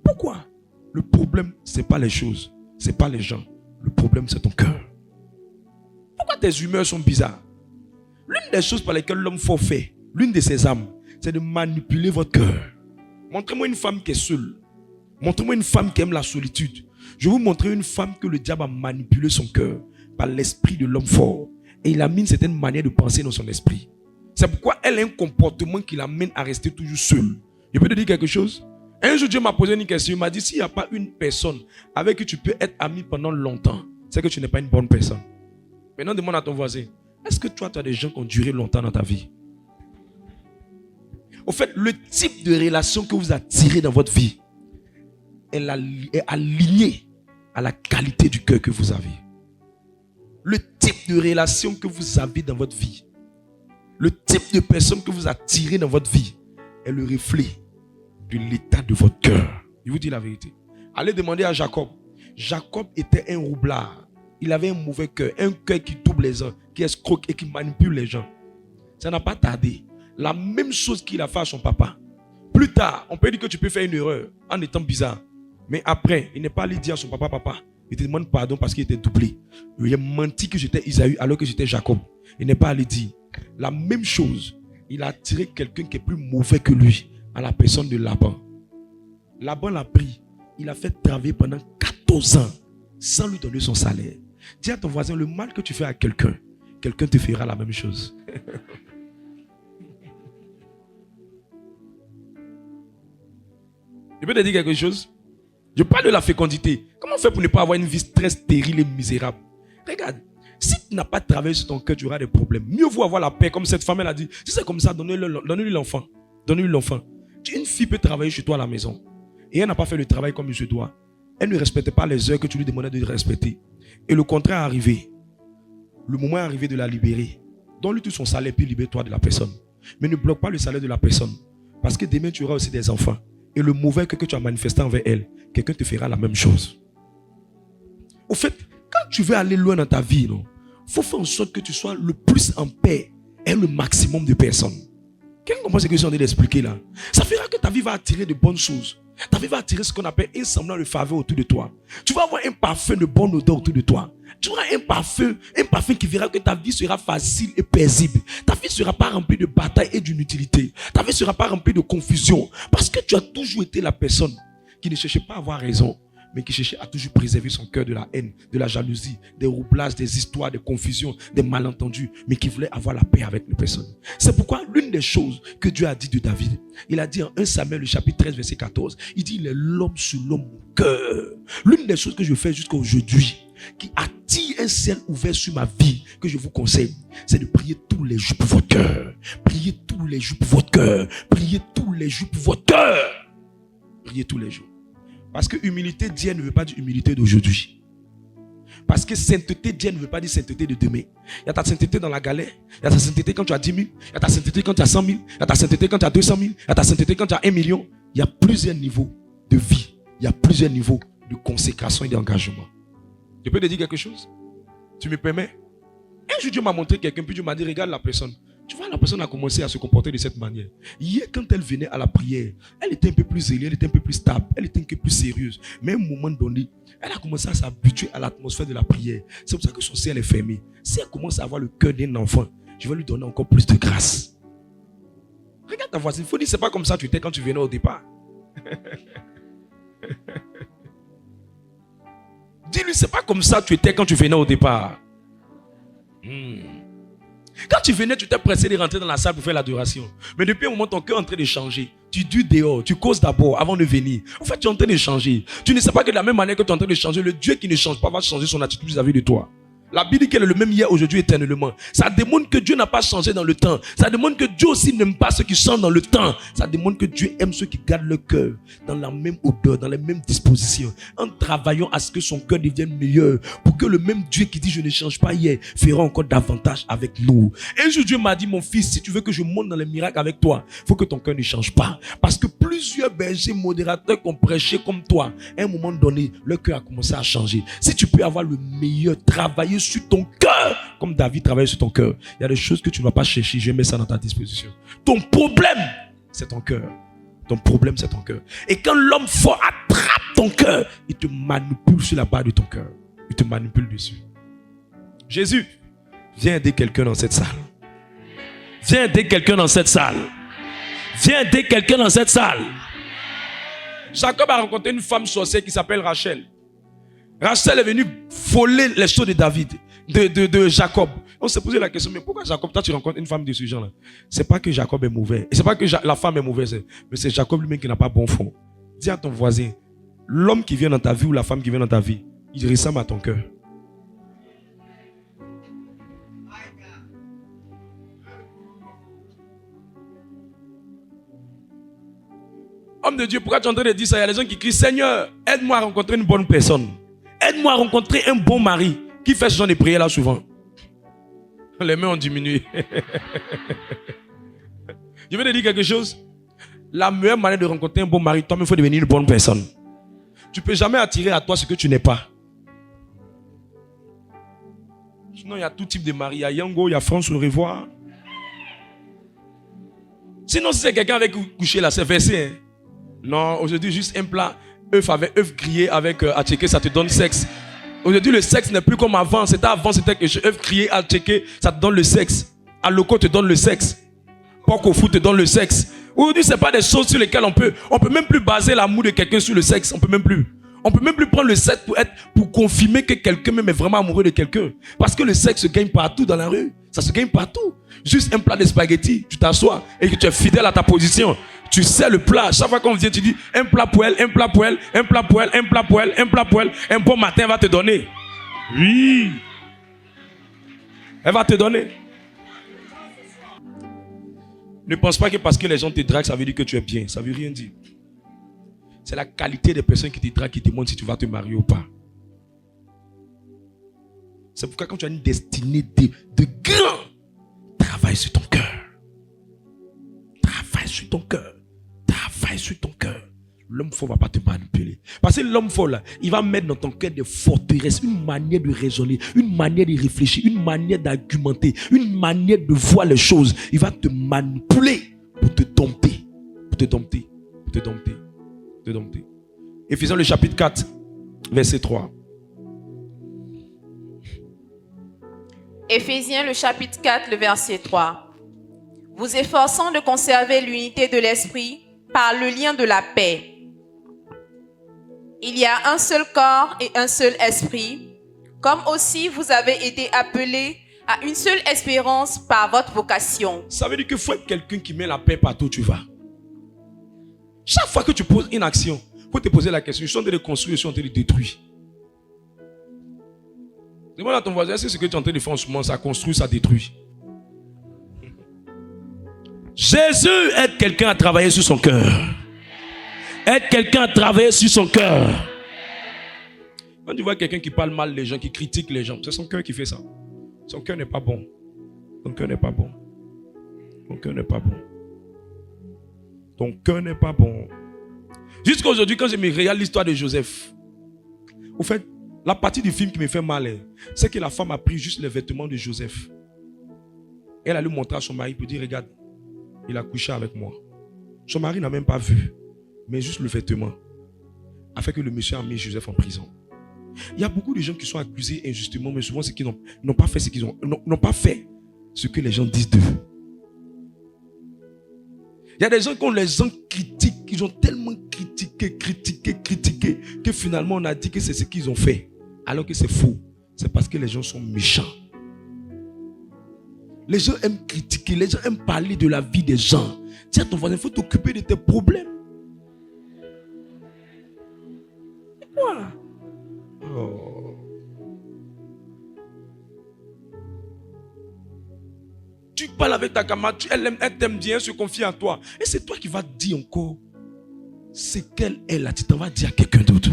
A: Pourquoi? Le problème, ce n'est pas les choses, ce n'est pas les gens. Le problème, c'est ton cœur. Pourquoi tes humeurs sont bizarres? L'une des choses par lesquelles l'homme fort fait, l'une de ses âmes, c'est de manipuler votre cœur. Montrez-moi une femme qui est seule. Montrez-moi une femme qui aime la solitude. Je vais vous montrer une femme que le diable a manipulé son cœur par l'esprit de l'homme fort. Et il a mis une certaine manière de penser dans son esprit. C'est pourquoi elle a un comportement qui l'amène à rester toujours seule. Je peux te dire quelque chose? Un jour, Dieu m'a posé une question. Il m'a dit, s'il n'y a pas une personne avec qui tu peux être ami pendant longtemps, c'est que tu n'es pas une bonne personne. Maintenant, demande à ton voisin, est-ce que toi, tu as des gens qui ont duré longtemps dans ta vie? Au fait, le type de relation que vous attirez dans votre vie est aligné à la qualité du cœur que vous avez. Le type de relation que vous avez dans votre vie, Le type de personne que vous attirez dans votre vie est le reflet de l'état de votre cœur. Je vous dis la vérité. Allez demander à Jacob. Jacob était un roublard. Il avait un mauvais cœur. Un cœur qui double les gens, qui escroque et qui manipule les gens. Ça n'a pas tardé. La même chose qu'il a fait à son papa. Plus tard, on peut dire que tu peux faire une erreur en étant bizarre. Mais après, il n'est pas allé dire à son papa, papa, il te demande pardon parce qu'il était doublé. Il a menti que j'étais Isaïe alors que j'étais Jacob. Il n'est pas allé dire. La même chose, il a attiré quelqu'un qui est plus mauvais que lui, à la personne de Laban. Laban l'a pris. Il a fait travailler pendant 14 ans sans lui donner son salaire. Dis à ton voisin, le mal que tu fais à quelqu'un, quelqu'un te fera la même chose. Je peux te dire quelque chose? Je parle de la fécondité. Comment faire pour ne pas avoir une vie très stérile et misérable? Regarde, si tu n'as pas travaillé sur ton cœur, tu auras des problèmes. Mieux vaut avoir la paix, comme cette femme elle a dit. Si c'est comme ça, donnez-lui l'enfant. Donnez-lui l'enfant. Une fille peut travailler chez toi à la maison et elle n'a pas fait le travail comme il se doit. Elle ne respecte pas les heures que tu lui demandais de respecter. Et le contraire est arrivé. Le moment est arrivé de la libérer. Donne-lui tout son salaire puis libère-toi de la personne. Mais ne bloque pas le salaire de la personne. Parce que demain tu auras aussi des enfants. Et le mauvais que tu as manifesté envers elle, quelqu'un te fera la même chose. Au fait, quand tu veux aller loin dans ta vie, il faut faire en sorte que tu sois le plus en paix et le maximum de personnes. Quelqu'un comprend ce que je suis en train d'expliquer là? Ça fera que ta vie va attirer de bonnes choses. Ta vie va attirer ce qu'on appelle un semblant de faveur autour de toi. Tu vas avoir un parfum de bonne odeur autour de toi. Tu auras un parfum qui verra que ta vie sera facile et paisible. Ta vie ne sera pas remplie de batailles et d'inutilité. Ta vie ne sera pas remplie de confusion. Parce que tu as toujours été la personne qui ne cherchait pas à avoir raison, mais qui cherchait à toujours préserver son cœur de la haine, de la jalousie, des roublages, des histoires, des confusions, des malentendus, mais qui voulait avoir la paix avec les personnes. C'est pourquoi l'une des choses que Dieu a dit de David, il a dit en 1 Samuel, le chapitre 13, verset 14, il dit, il est l'homme selon mon cœur. L'une des choses que je fais jusqu'à aujourd'hui, qui attire un ciel ouvert sur ma vie, que je vous conseille, c'est de prier tous les jours pour votre cœur. Priez tous les jours pour votre cœur. Priez tous les jours pour votre cœur. Priez tous les jours. Parce que humilité d'hier ne veut pas dire humilité d'aujourd'hui. Parce que sainteté d'hier ne veut pas dire sainteté de demain. Il y a ta sainteté dans la galère. Il y a ta sainteté quand tu as 10 000. Il y a ta sainteté quand tu as 100 000. Il y a ta sainteté quand tu as 200 000. Il y a ta sainteté quand tu as 1 million. Il y a plusieurs niveaux de vie. Il y a plusieurs niveaux de consécration et d'engagement. Je peux te dire quelque chose? Tu me permets? Un jour, Dieu m'a montré quelqu'un, puis Dieu m'a dit, regarde la personne. Tu vois, la personne a commencé à se comporter de cette manière. Hier, quand elle venait à la prière, elle était un peu plus zélée, elle était un peu plus stable, elle était un peu plus sérieuse. Mais à un moment donné, elle a commencé à s'habituer à l'atmosphère de la prière. C'est pour ça que son ciel est fermé. Si elle commence à avoir le cœur d'un enfant, je vais lui donner encore plus de grâce. Regarde ta voisine, il faut dire, c'est pas comme ça que tu étais quand tu venais au départ. Dis-lui, c'est pas comme ça que tu étais quand tu venais au départ. Quand tu venais, tu t'es pressé de rentrer dans la salle pour faire l'adoration. Mais depuis un moment, ton cœur est en train de changer. Tu dures dehors, tu causes d'abord avant de venir. En fait, tu es en train de changer. Tu ne sais pas que de la même manière que tu es en train de changer, le Dieu qui ne change pas va changer son attitude vis-à-vis de toi. La Bible dit qu'elle est le même hier, aujourd'hui, éternellement. Ça démontre que Dieu n'a pas changé dans le temps. Ça démontre que Dieu aussi n'aime pas ceux qui changent dans le temps. Ça démontre que Dieu aime ceux qui gardent leur cœur dans la même odeur, dans les mêmes dispositions. En travaillant à ce que son cœur devienne meilleur. Pour que le même Dieu qui dit je ne change pas hier fera encore davantage avec nous. Un jour Dieu m'a dit, mon fils, si tu veux que je monte dans les miracles avec toi, il faut que ton cœur ne change pas. Parce que plusieurs bergers modérateurs qui ont prêché comme toi, à un moment donné, leur cœur a commencé à changer. Si tu peux avoir le meilleur, travailler sur ton cœur, comme David travaille sur ton cœur, il y a des choses que tu ne vas pas chercher, je mets ça dans ta disposition. Ton problème, c'est ton cœur. Ton problème, c'est ton cœur. Et quand l'homme fort attrape ton cœur, il te manipule sur la barre de ton cœur. Il te manipule dessus. Jésus, viens aider quelqu'un dans cette salle. Viens aider quelqu'un dans cette salle. Viens aider quelqu'un dans cette salle. Jacob a rencontré une femme sorcière qui s'appelle Rachel. Rachel est venue voler les choses de David, de Jacob. On s'est posé la question, mais pourquoi Jacob, toi tu rencontres une femme de ce genre-là? C'est pas que Jacob est mauvais. Et c'est pas que la femme est mauvaise. Mais c'est Jacob lui-même qui n'a pas bon fond. Dis à ton voisin, l'homme qui vient dans ta vie ou la femme qui vient dans ta vie, il ressemble à ton cœur. Homme de Dieu, pourquoi tu es en train de dire ça? Il y a des gens qui crient, Seigneur, aide-moi à rencontrer une bonne personne. Aide-moi à rencontrer un bon mari qui fait ce genre de prière là souvent. Les mains ont diminué. Je vais te dire quelque chose. La meilleure manière de rencontrer un bon mari, toi-même, il faut devenir une bonne personne. Tu ne peux jamais attirer à toi ce que tu n'es pas. Sinon, il y a tout type de mari. Il y a Yango, il y a France au revoir. Sinon, si c'est quelqu'un avec couché là, c'est versé. Hein? Non, aujourd'hui, juste un plat, œuf grillé avec attiqué, ça te donne sexe. Aujourd'hui, le sexe n'est plus comme avant. Avant, c'était que œuf grillé, attiqué, ça te donne le sexe. Aloko te donne le sexe. Porc au foot te donne le sexe. Aujourd'hui, ce n'est pas des choses sur lesquelles on peut même plus baser l'amour de quelqu'un sur le sexe. On peut même plus prendre le sexe pour confirmer que quelqu'un même est vraiment amoureux de quelqu'un. Parce que le sexe se gagne partout dans la rue. Ça se gagne partout. Juste un plat de spaghettis, tu t'assois et que tu es fidèle à ta position. Tu sais le plat. Chaque fois qu'on vient, tu dis un plat pour elle, un plat pour elle, un plat pour elle, un plat pour elle, un plat pour elle. Un bon matin, elle va te donner. Oui. Elle va te donner. Ne pense pas que parce que les gens te draguent, ça veut dire que tu es bien. Ça veut rien dire. C'est la qualité des personnes qui te draguent qui te montrent si tu vas te marier ou pas. C'est pourquoi quand tu as une destinée de grand, travaille sur ton cœur. Travaille sur ton cœur. Travaille sur ton cœur. L'homme fort ne va pas te manipuler. Parce que l'homme fort là, il va mettre dans ton cœur des forteresses, une manière de raisonner, une manière de réfléchir, une manière d'argumenter, une manière de voir les choses. Il va te manipuler pour te dompter. Pour te dompter. Pour te dompter. Pour te dompter. Éphésiens le chapitre 4, verset 3.
B: Éphésiens le chapitre 4, le verset 3. Vous efforçant de conserver l'unité de l'esprit par le lien de la paix. Il y a un seul corps et un seul esprit, comme aussi vous avez été appelés à une seule espérance par votre vocation.
A: Ça veut dire qu'il faut être quelqu'un qui met la paix partout où tu vas. Chaque fois que tu poses une action, il faut te poser la question, je suis en train de construire, je suis en train de détruire. Demande à ton voisin, c'est ce que tu es en train de faire en ce moment, ça construit, ça détruit. Jésus aide quelqu'un à travailler sur son cœur. Aide quelqu'un à travailler sur son cœur. Quand tu vois quelqu'un qui parle mal des gens, qui critique les gens, c'est son cœur qui fait ça. Son cœur n'est pas bon. Ton cœur n'est pas bon. Ton cœur n'est pas bon. Ton cœur n'est pas bon. Jusqu'à aujourd'hui, quand je me regarde l'histoire de Joseph, au fait, la partie du film qui me fait mal, c'est que la femme a pris juste les vêtements de Joseph. Elle a lui montré à son mari pour dire, regarde, il a couché avec moi. Son mari n'a même pas vu, mais juste le vêtement a fait que le monsieur a mis Joseph en prison. Il y a beaucoup de gens qui sont accusés injustement, mais souvent c'est qu'ils n'ont pas fait ce qu'ils n'ont pas fait ce que les gens disent d'eux. Il y a des gens quand les gens critiquent, ils ont tellement critiqué que finalement on a dit que c'est ce qu'ils ont fait, alors que c'est faux. C'est parce que les gens sont méchants. Les gens aiment critiquer, les gens aiment parler de la vie des gens. Dis à ton voisin, il faut t'occuper de tes problèmes. Quoi? Oh. Tu parles avec ta camarade, elle t'aime bien, elle se confie en toi. Et c'est toi qui vas dire encore ce qu'elle est là. Tu t'en vas dire à quelqu'un d'autre.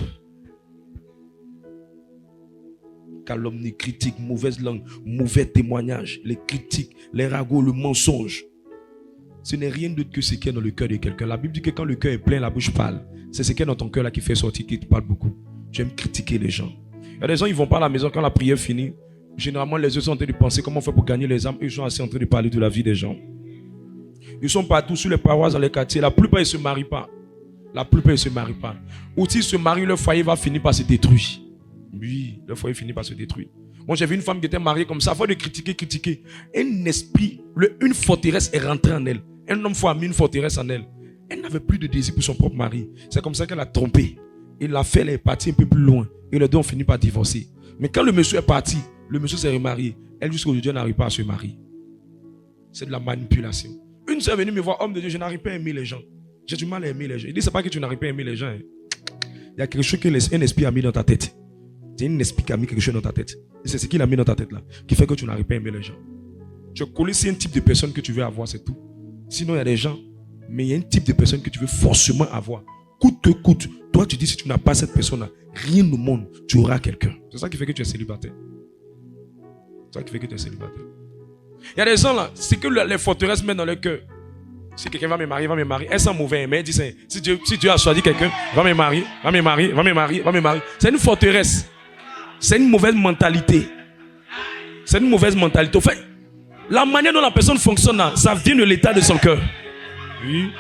A: Calomnie, critique, mauvaise langue, mauvais témoignage, les critiques, les ragots, le mensonge. Ce n'est rien d'autre que ce qui est dans le cœur de quelqu'un. La Bible dit que quand le cœur est plein, la bouche parle. C'est ce qui est dans ton cœur là qui fait sortir, qui te parle beaucoup. Tu aimes critiquer les gens. Il y a des gens, ils ne vont pas à la maison quand la prière finit. Généralement, les yeux sont en train de penser comment on fait pour gagner les âmes. Ils sont assis en train de parler de la vie des gens. Ils sont partout sur les paroisses, dans les quartiers. La plupart, ils ne se marient pas. La plupart, ils ne se marient pas. Ou s'ils se marient, leur foyer va finir par se détruire. Oui, le foyer finit par se détruire. Moi, j'ai vu une femme qui était mariée comme ça, à force de critiquer. Un esprit, une forteresse est rentrée en elle. Un homme a mis une forteresse en elle. Elle n'avait plus de désir pour son propre mari. C'est comme ça qu'elle a trompé. Il l'a fait, elle est partie un peu plus loin. Et les deux ont fini par divorcer. Mais quand le monsieur est parti, le monsieur s'est remarié. Elle, jusqu'à aujourd'hui, n'arrive pas à se marier. C'est de la manipulation. Une soeur est venue me voir, homme de Dieu, je n'arrive pas à aimer les gens. J'ai du mal à aimer les gens. Il dit, c'est pas que tu n'arrives pas à aimer les gens. Il y a quelque chose qu'un esprit a mis dans ta tête. C'est un esprit qui a mis quelque chose dans ta tête. Et c'est ce qu'il a mis dans ta tête là, qui fait que tu n'arrives pas à aimer les gens. Tu es collé sur un type de personne que tu veux avoir, c'est tout. Sinon, il y a des gens, mais il y a un type de personne que tu veux forcément avoir. Coûte que coûte. Toi, tu dis, si tu n'as pas cette personne-là, rien au monde, tu auras quelqu'un. C'est ça qui fait que tu es célibataire. C'est ça qui fait que tu es célibataire. Il y a des gens là, c'est que les forteresses mettent dans leur cœur. Si quelqu'un va me marier, va me marier. Elles sont mauvaises, mais elles disent, si Dieu a choisi quelqu'un, va me marier, va me marier, va me marier, va me marier. C'est une forteresse. C'est une mauvaise mentalité. C'est une mauvaise mentalité. En fait, la manière dont la personne fonctionne là, ça vient de l'état de son cœur. Oui.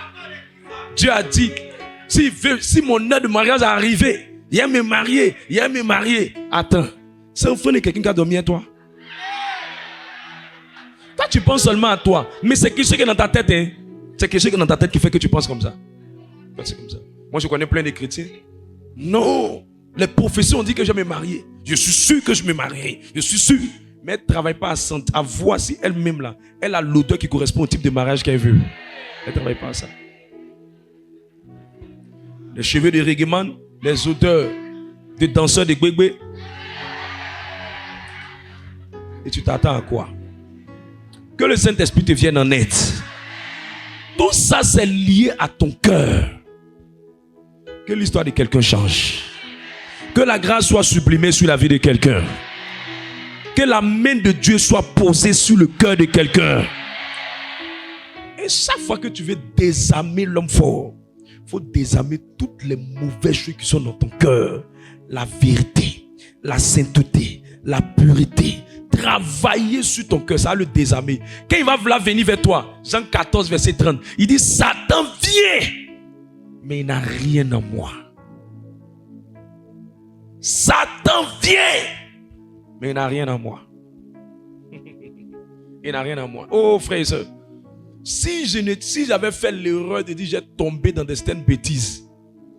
A: Dieu a dit, si mon heure de mariage est arrivée, il y a me marier, il y a me marier. Attends, c'est un enfant de quelqu'un qui a dormi à toi. Toi, tu penses seulement à toi. Mais c'est quelque chose qui est dans ta tête. Hein? C'est quelque chose qui est dans ta tête qui fait que tu penses comme ça. C'est comme ça. Moi, je connais plein de chrétiens. Non. Les professeurs ont dit que je vais me marier. Je suis sûr que je me marierai. Je suis sûr. Mais elle ne travaille pas à voir si elle-même là, elle a l'odeur qui correspond au type de mariage qu'elle veut. Elle ne travaille pas à ça. Les cheveux de reggaeman, les odeurs de danseurs de gbegbe. Et tu t'attends à quoi? Que le Saint-Esprit te vienne en aide. Tout ça, c'est lié à ton cœur. Que l'histoire de quelqu'un change. Que la grâce soit sublimée sur la vie de quelqu'un. Que la main de Dieu soit posée sur le cœur de quelqu'un. Et chaque fois que tu veux désarmer l'homme fort, il faut désarmer toutes les mauvaises choses qui sont dans ton cœur. La vérité, la sainteté, la pureté. Travailler sur ton cœur, ça va le désarmer. Quand il va venir vers toi, Jean 14, verset 30, il dit, Satan vient, mais il n'a rien en moi. Satan vient, mais il n'a rien en moi. Il n'a rien en moi. Oh frères et sœurs, si j'avais fait l'erreur de dire j'ai tombé dans des certaines bêtises,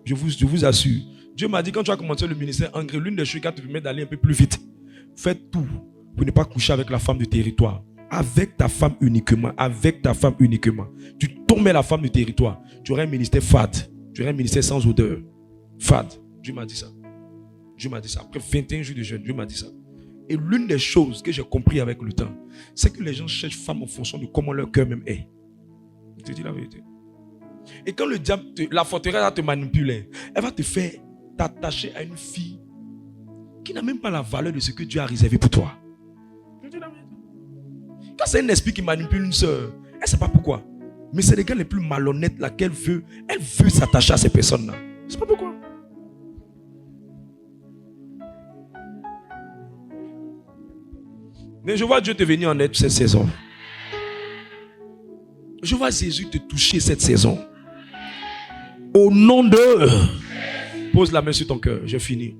A: je vous assure, Dieu m'a dit quand tu as commencé le ministère, André, l'une des choses qui va te permettre d'aller un peu plus vite, fais tout pour ne pas coucher avec la femme du territoire. Avec ta femme uniquement. Avec ta femme uniquement. Tu tombais la femme du territoire. Tu aurais un ministère fade. Tu aurais un ministère sans odeur. Fade. Dieu m'a dit ça. Dieu m'a dit ça. Après 21 jours de jeûne, Dieu m'a dit ça. Et l'une des choses que j'ai compris avec le temps, c'est que les gens cherchent femme en fonction de comment leur cœur même est. Je te dis la vérité. Et quand le diable, la forteresse va te manipuler, elle va te faire t'attacher à une fille qui n'a même pas la valeur de ce que Dieu a réservé pour toi. Quand c'est un esprit qui manipule une soeur, elle ne sait pas pourquoi. Mais c'est les gars les plus malhonnêtes là qu'elle veut. Elle veut s'attacher à ces personnes-là. Je ne sais pas pourquoi. Mais je vois Dieu te venir en aide cette saison. Je vois Jésus te toucher cette saison. Au nom de... Pose la main sur ton cœur. J'ai fini.